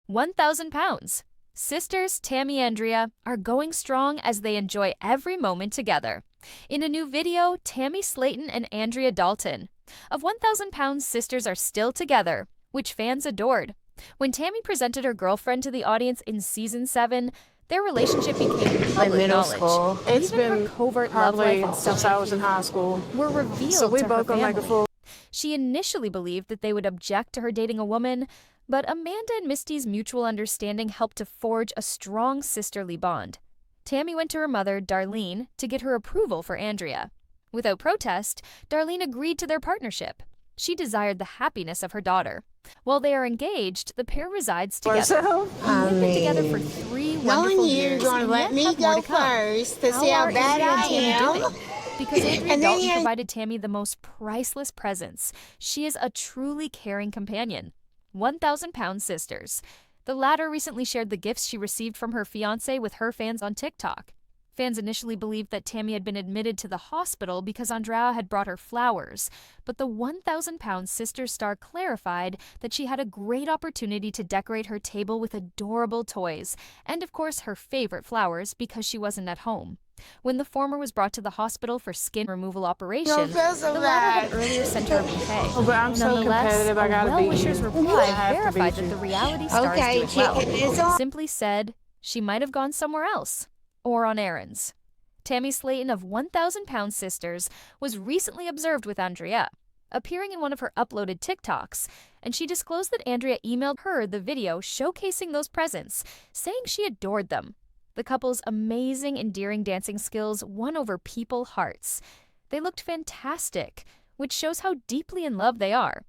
1,000 pounds. Sisters Tammy and Andrea are going strong as they enjoy every moment together. In a new video, Tammy Slayton and Andrea Dalton of 1,000 pounds sisters are still together, which fans adored. When Tammy presented her girlfriend to the audience in season 7, their relationship became public middle knowledge. school. It's Even her been covert love life and since I was in high school. were revealed So we to her both gonna make a family. full. She initially believed that they would object to her dating a woman, but Amanda and Misty's mutual understanding helped to forge a strong sisterly bond. Tammy went to her mother, Darlene, to get her approval for Andrea. Without protest, Darlene agreed to their partnership. She desired the happiness of her daughter. While they are engaged, the pair resides together. They've been together for 3 wonderful years. You're gonna let and me yet have more go to come. first to see how are bad Andrea and I Tammy am. doing? Because Andrea And then Dalton you- provided Tammy the most priceless presents. She is a truly caring companion. 1,000 pound sisters. The latter recently shared the gifts she received from her fiancé with her fans on TikTok. Fans initially believed that Tammy had been admitted to the hospital because Andrea had brought her flowers, but the 1,000 pound sister star clarified that she had a great opportunity to decorate her table with adorable toys, and of course her favorite flowers because she wasn't at home. When the former was brought to the hospital for skin removal operation, Don't feel so the latter had bad. earlier sent her a bouquet. Oh, but I'm so Nonetheless, competitive. I a gotta beat well-wisher's you. reply I have to verified beat that you. the reality stars Okay, do it well. chicken is on. Simply said, she might have gone somewhere else, or on errands. Tammy Slayton of 1,000 pound sisters was recently observed with Andrea, appearing in one of her uploaded TikToks, and she disclosed that Andrea emailed her the video showcasing those presents, saying she adored them. The couple's amazing, endearing dancing skills won over people's hearts. They looked fantastic, which shows how deeply in love they are.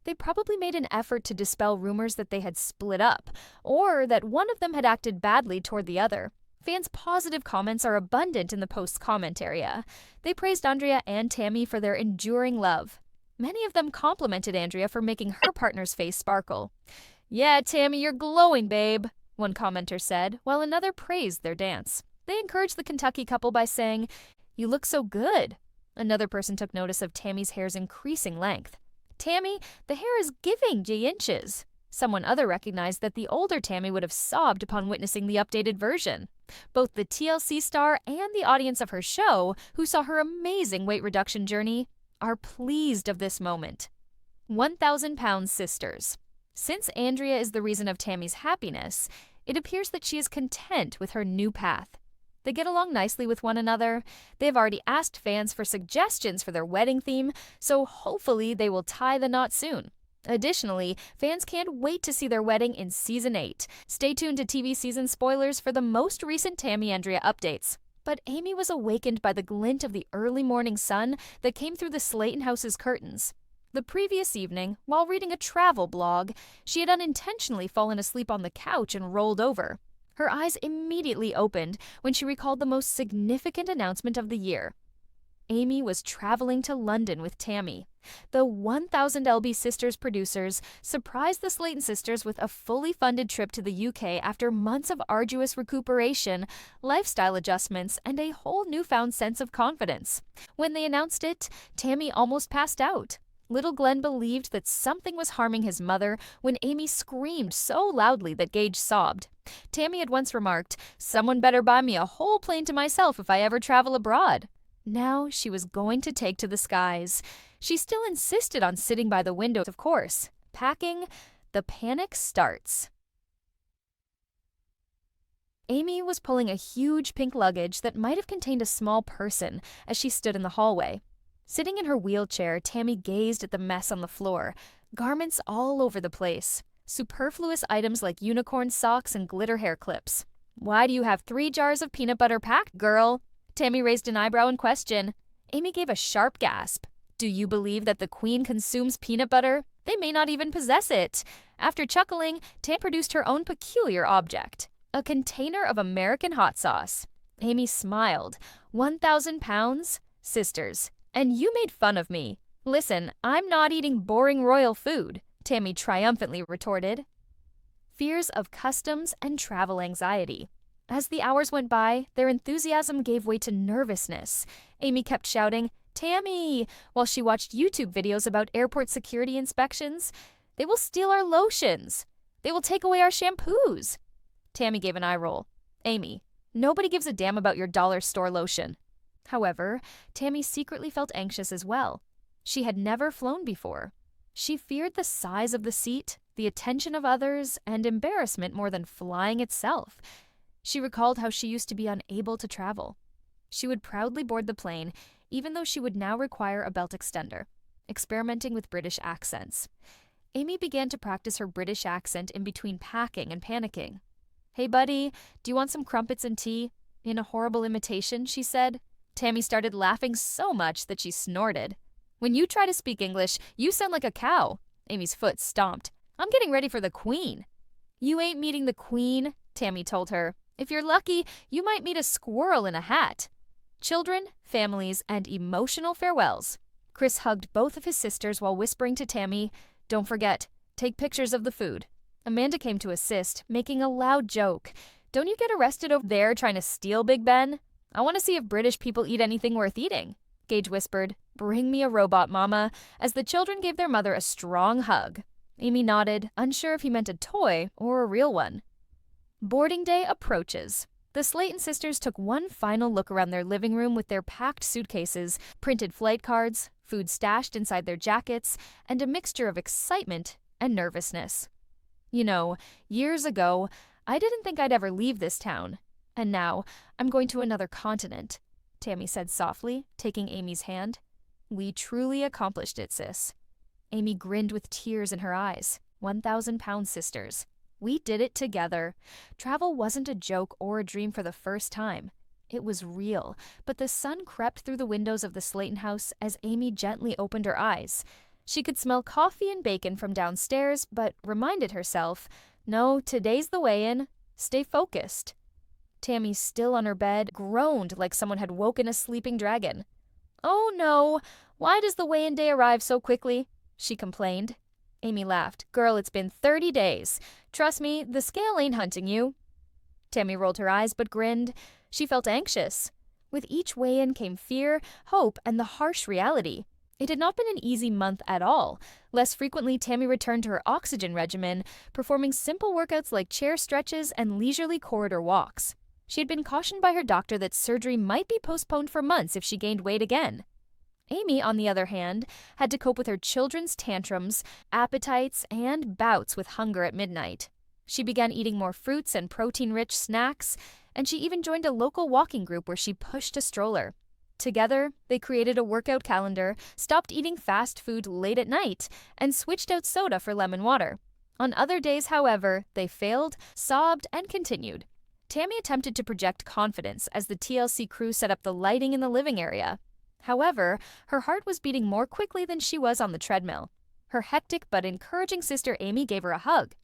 They probably made an effort to dispel rumors that they had split up, or that one of them had acted badly toward the other. Fans' positive comments are abundant in the post's comment area. They praised Andrea and Tammy for their enduring love. Many of them complimented Andrea for making her partner's face sparkle. "Yeah, Tammy, you're glowing, babe," one commenter said, while another praised their dance. They encouraged the Kentucky couple by saying, "You look so good." Another person took notice of Tammy's hair's increasing length. "Tammy, the hair is giving G-inches." Someone other recognized that the older Tammy would have sobbed upon witnessing the updated version. Both the TLC star and the audience of her show, who saw her amazing weight reduction journey, are pleased of this moment. 1,000 pound sisters. Since Andrea is the reason of Tammy's happiness, it appears that she is content with her new path. They get along nicely with one another. They've already asked fans for suggestions for their wedding theme, so hopefully they will tie the knot soon. Additionally, fans can't wait to see their wedding in Season 8. Stay tuned to TV season spoilers for the most recent Tammy and Andrea updates. But Amy was awakened by the glint of the early morning sun that came through the Slayton house's curtains. The previous evening, while reading a travel blog, she had unintentionally fallen asleep on the couch and rolled over. Her eyes immediately opened when she recalled the most significant announcement of the year. Amy was traveling to London with Tammy. The 1,000 LB Sisters producers surprised the Slayton sisters with a fully funded trip to the UK after months of arduous recuperation, lifestyle adjustments, and a whole newfound sense of confidence. When they announced it, Tammy almost passed out. Little Glenn believed that something was harming his mother when Amy screamed so loudly that Gage sobbed. Tammy had once remarked, "Someone better buy me a whole plane to myself if I ever travel abroad." Now she was going to take to the skies. She still insisted on sitting by the window, of course. Packing, the panic starts. Amy was pulling a huge pink luggage that might have contained a small person as she stood in the hallway. Sitting in her wheelchair, Tammy gazed at the mess on the floor, garments all over the place, superfluous items like unicorn socks and glitter hair clips. "Why do you have 3 jars of peanut butter packed, girl?" Tammy raised an eyebrow in question. Amy gave a sharp gasp. "Do you believe that the queen consumes peanut butter? They may not even possess it." After chuckling, Tammy produced her own peculiar object, a container of American hot sauce. Amy smiled. 1,000 pounds? Sisters. "And you made fun of me." "Listen, I'm not eating boring royal food," Tammy triumphantly retorted. Fears of customs and travel anxiety. As the hours went by, their enthusiasm gave way to nervousness. Amy kept shouting, "Tammy," while she watched YouTube videos about airport security inspections. "They will steal our lotions." They will take away our shampoos. Tammy gave an eye roll. Amy, nobody gives a damn about your dollar store lotion. However, Tammy secretly felt anxious as well. She had never flown before. She feared the size of the seat, the attention of others, and embarrassment more than flying itself. She recalled how she used to be unable to travel. She would proudly board the plane, even though she would now require a belt extender, experimenting with British accents. Amy began to practice her British accent in between packing and panicking. "Hey, buddy, do you want some crumpets and tea?" In a horrible imitation, she said. Tammy started laughing so much that she snorted. "When you try to speak English, you sound like a cow." Amy's foot stomped. "I'm getting ready for the Queen." "You ain't meeting the Queen," Tammy told her. "If you're lucky, you might meet a squirrel in a hat." Children, families, and emotional farewells. Chris hugged both of his sisters while whispering to Tammy, "Don't forget, take pictures of the food." Amanda came to assist, making a loud joke. "Don't you get arrested over there trying to steal Big Ben? I want to see if British people eat anything worth eating." Gage whispered, "Bring me a robot, Mama," as the children gave their mother a strong hug. Amy nodded, unsure if he meant a toy or a real one. Boarding day approaches. The Slayton sisters took one final look around their living room with their packed suitcases, printed flight cards, food stashed inside their jackets, and a mixture of excitement and nervousness. "You know, years ago, I didn't think I'd ever leave this town. And now, I'm going to another continent," Tammy said softly, taking Amy's hand. "We truly accomplished it, sis." Amy grinned with tears in her eyes. 1,000-pound sisters. We did it together. Travel wasn't a joke or a dream for the first time. It was real, but the sun crept through the windows of the Slayton house as Amy gently opened her eyes. She could smell coffee and bacon from downstairs, but reminded herself, no, today's the weigh-in. Stay focused. Tammy, still on her bed, groaned like someone had woken a sleeping dragon. "Oh no, why does the weigh-in day arrive so quickly?" she complained. Amy laughed. "Girl, it's been 30 days. Trust me, the scale ain't hunting you." Tammy rolled her eyes but grinned. She felt anxious. With each weigh-in came fear, hope, and the harsh reality. It had not been an easy month at all. Less frequently, Tammy returned to her oxygen regimen, performing simple workouts like chair stretches and leisurely corridor walks. She had been cautioned by her doctor that surgery might be postponed for months if she gained weight again. Amy, on the other hand, had to cope with her children's tantrums, appetites, and bouts with hunger at midnight. She began eating more fruits and protein-rich snacks, and she even joined a local walking group where she pushed a stroller. Together, they created a workout calendar, stopped eating fast food late at night, and switched out soda for lemon water. On other days, however, they failed, sobbed, and continued. Tammy attempted to project confidence as the TLC crew set up the lighting in the living area. However, her heart was beating more quickly than she was on the treadmill. Her hectic but encouraging sister Amy gave her a hug.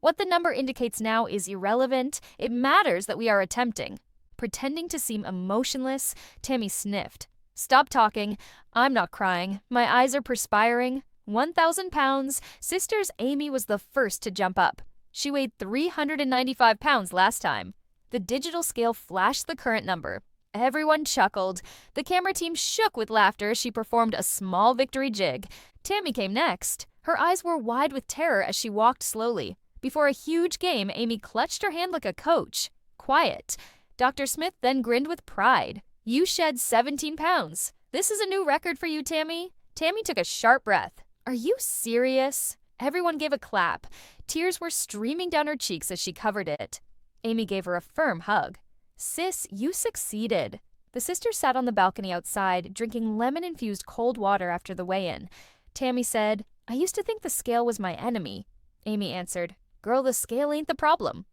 "What the number indicates now is irrelevant. It matters that we are attempting." Pretending to seem emotionless, Tammy sniffed. "Stop talking. I'm not crying. My eyes are perspiring." 1,000 pounds, sisters Amy was the first to jump up. She weighed 395 pounds last time. The digital scale flashed the current number. Everyone chuckled. The camera team shook with laughter as she performed a small victory jig. Tammy came next. Her eyes were wide with terror as she walked slowly. Before a huge game, Amy clutched her hand like a coach. Quiet. Dr. Smith then grinned with pride. "You shed 17 pounds. This is a new record for you, Tammy." Tammy took a sharp breath. "Are you serious?" Everyone gave a clap. Tears were streaming down her cheeks as she covered it. Amy gave her a firm hug. "Sis, you succeeded." The sisters sat on the balcony outside, drinking lemon-infused cold water after the weigh-in. Tammy said, "I used to think the scale was my enemy." Amy answered, "Girl, the scale ain't the problem.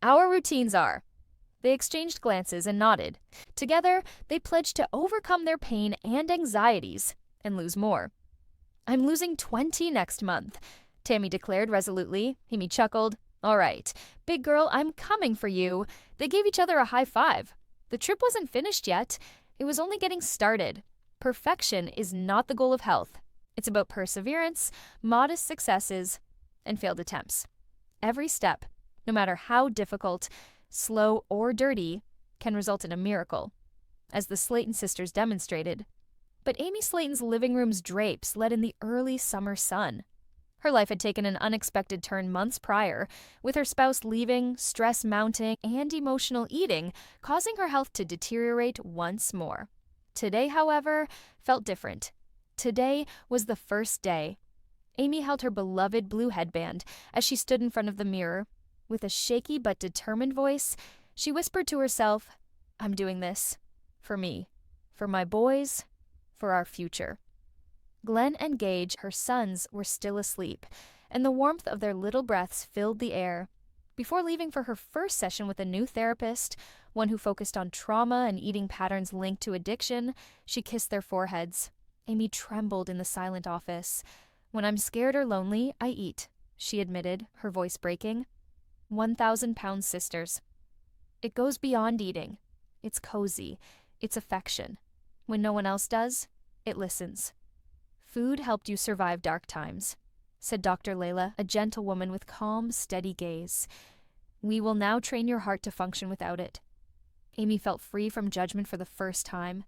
Our routines are." They exchanged glances and nodded. Together, they pledged to overcome their pain and anxieties and lose more. "I'm losing 20 next month," Tammy declared resolutely. Amy chuckled. "All right, big girl, I'm coming for you." They gave each other a high five. The trip wasn't finished yet. It was only getting started. Perfection is not the goal of health. It's about perseverance, modest successes, and failed attempts. Every step, no matter how difficult, slow, or dirty, can result in a miracle, as the Slayton sisters demonstrated. But Amy Slayton's living room's drapes let in the early summer sun. Her life had taken an unexpected turn months prior, with her spouse leaving, stress mounting, and emotional eating causing her health to deteriorate once more. Today, however, felt different. Today was the first day. Amy held her beloved blue headband as she stood in front of the mirror. With a shaky but determined voice, she whispered to herself, "I'm doing this. For me. For my boys. For our future." Glenn and Gage, her sons, were still asleep, and the warmth of their little breaths filled the air. Before leaving for her first session with a new therapist, one who focused on trauma and eating patterns linked to addiction, she kissed their foreheads. Amy trembled in the silent office. "When I'm scared or lonely, I eat," she admitted, her voice breaking. 1,000-pound sisters. It goes beyond eating. It's cozy. It's affection. When no one else does, it listens. "Food helped you survive dark times," said Dr. Layla, a gentle woman with calm, steady gaze. "We will now train your heart to function without it." Amy felt free from judgment for the first time.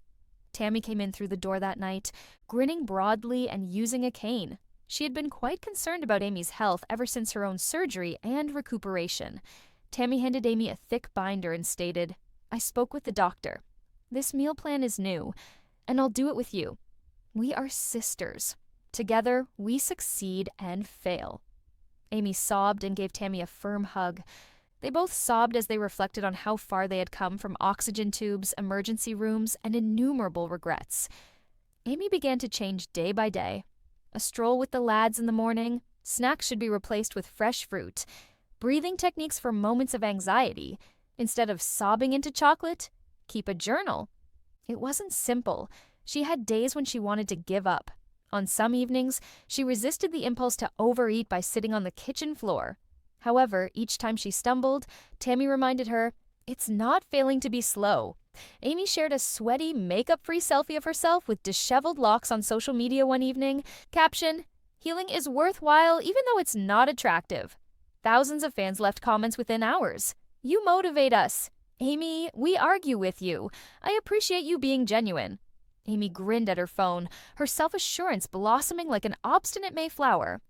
Tammy came in through the door that night, grinning broadly and using a cane. She had been quite concerned about Amy's health ever since her own surgery and recuperation. Tammy handed Amy a thick binder and stated, "I spoke with the doctor. This meal plan is new, and I'll do it with you. We are sisters. Together, we succeed and fail." Amy sobbed and gave Tammy a firm hug. They both sobbed as they reflected on how far they had come from oxygen tubes, emergency rooms, and innumerable regrets. Amy began to change day by day. A stroll with the lads in the morning, snacks should be replaced with fresh fruit, breathing techniques for moments of anxiety. Instead of sobbing into chocolate, keep a journal. It wasn't simple. She had days when she wanted to give up. On some evenings, she resisted the impulse to overeat by sitting on the kitchen floor. However, each time she stumbled, Tammy reminded her, "It's not failing to be slow." Amy shared a sweaty, makeup-free selfie of herself with disheveled locks on social media one evening. Caption, "Healing is worthwhile even though it's not attractive." Thousands of fans left comments within hours. "You motivate us." "Amy, we argue with you. I appreciate you being genuine." Amy grinned at her phone, her self-assurance blossoming like an obstinate Mayflower.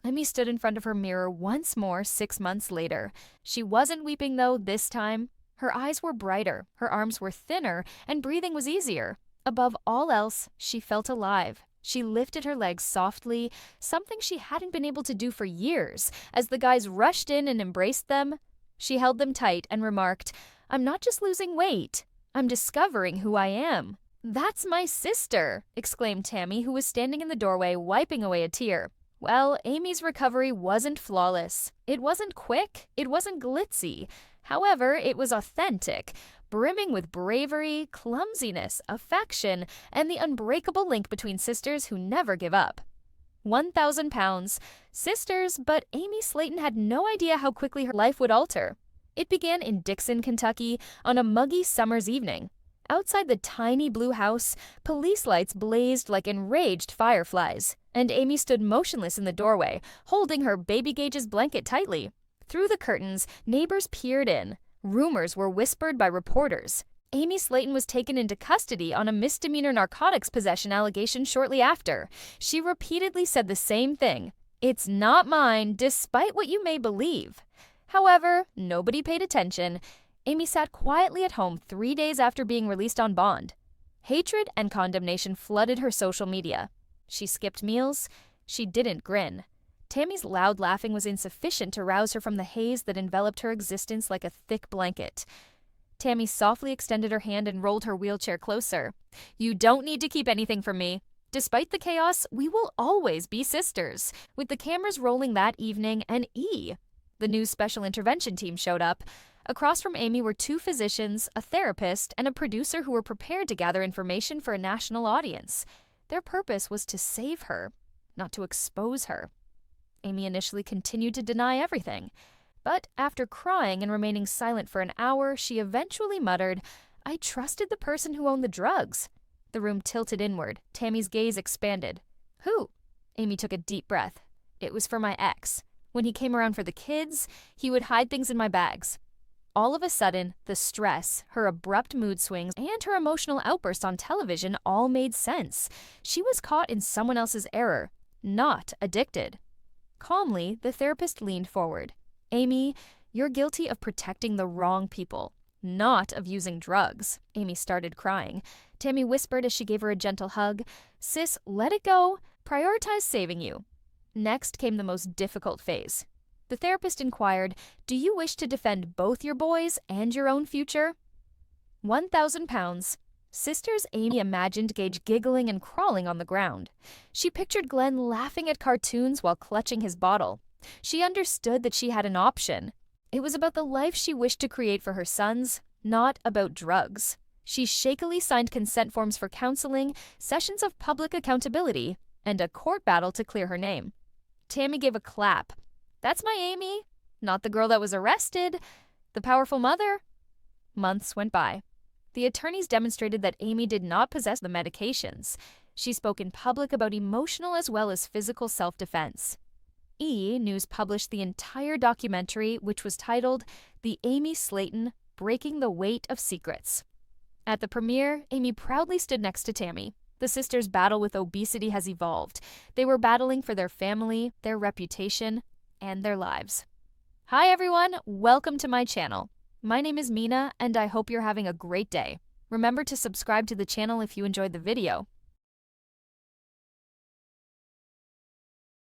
Amy stood in front of her mirror once more 6 months later. She wasn't weeping, though, this time. Her eyes were brighter, her arms were thinner, and breathing was easier. Above all else, she felt alive. She lifted her legs softly, something she hadn't been able to do for years, as the guys rushed in and embraced them. She held them tight and remarked, "I'm not just losing weight. I'm discovering who I am." "That's my sister!" exclaimed Tammy, who was standing in the doorway, wiping away a tear. Well, Amy's recovery wasn't flawless. It wasn't quick. It wasn't glitzy. However, it was authentic, brimming with bravery, clumsiness, affection, and the unbreakable link between sisters who never give up. 1,000 pounds. Sisters, but Amy Slayton had no idea how quickly her life would alter. It began in Dixon, Kentucky, on a muggy summer's evening. Outside the tiny blue house, police lights blazed like enraged fireflies, and Amy stood motionless in the doorway, holding her baby Gage's blanket tightly. Through the curtains, neighbors peered in. Rumors were whispered by reporters. Amy Slayton was taken into custody on a misdemeanor narcotics possession allegation shortly after. She repeatedly said the same thing. "It's not mine, despite what you may believe." However, nobody paid attention. Amy sat quietly at home 3 days after being released on bond. Hatred and condemnation flooded her social media. She skipped meals. She didn't grin. Tammy's loud laughing was insufficient to rouse her from the haze that enveloped her existence like a thick blanket. Tammy softly extended her hand and rolled her wheelchair closer. "You don't need to keep anything from me. Despite the chaos, we will always be sisters." With the cameras rolling that evening, the new special intervention team showed up. Across from Amy were 2 physicians, a therapist, and a producer who were prepared to gather information for a national audience. Their purpose was to save her, not to expose her. Amy initially continued to deny everything. But after crying and remaining silent for an hour, she eventually muttered, "I trusted the person who owned the drugs." The room tilted inward. Tammy's gaze expanded. "Who?" Amy took a deep breath. "It was for my ex. When he came around for the kids, he would hide things in my bags." All of a sudden, the stress, her abrupt mood swings, and her emotional outbursts on television all made sense. She was caught in someone else's error, not addicted. Calmly, the therapist leaned forward. Amy, you're guilty of protecting the wrong people, not of using drugs. Amy started crying. Tammy whispered as she gave her a gentle hug. Sis, let it go. Prioritize saving you. Next came the most difficult phase. The therapist inquired, do you wish to defend both your boys and your own future? 1,000 pounds. Sisters Amy imagined Gage giggling and crawling on the ground. She pictured Glenn laughing at cartoons while clutching his bottle. She understood that she had an option. It was about the life she wished to create for her sons, not about drugs. She shakily signed consent forms for counseling, sessions of public accountability, and a court battle to clear her name. Tammy gave a clap. That's my Amy. Not the girl that was arrested. The powerful mother. Months went by. The attorneys demonstrated that Amy did not possess the medications. She spoke in public about emotional as well as physical self-defense. News published the entire documentary, which was titled The Amy Slayton Breaking the Weight of Secrets. At the premiere, Amy proudly stood next to Tammy. The sisters' battle with obesity has evolved. They were battling for their family, their reputation, and their lives. Hi everyone, welcome to my channel. My name is Mina, and I hope you're having a great day. Remember to subscribe to the channel if you enjoyed the video.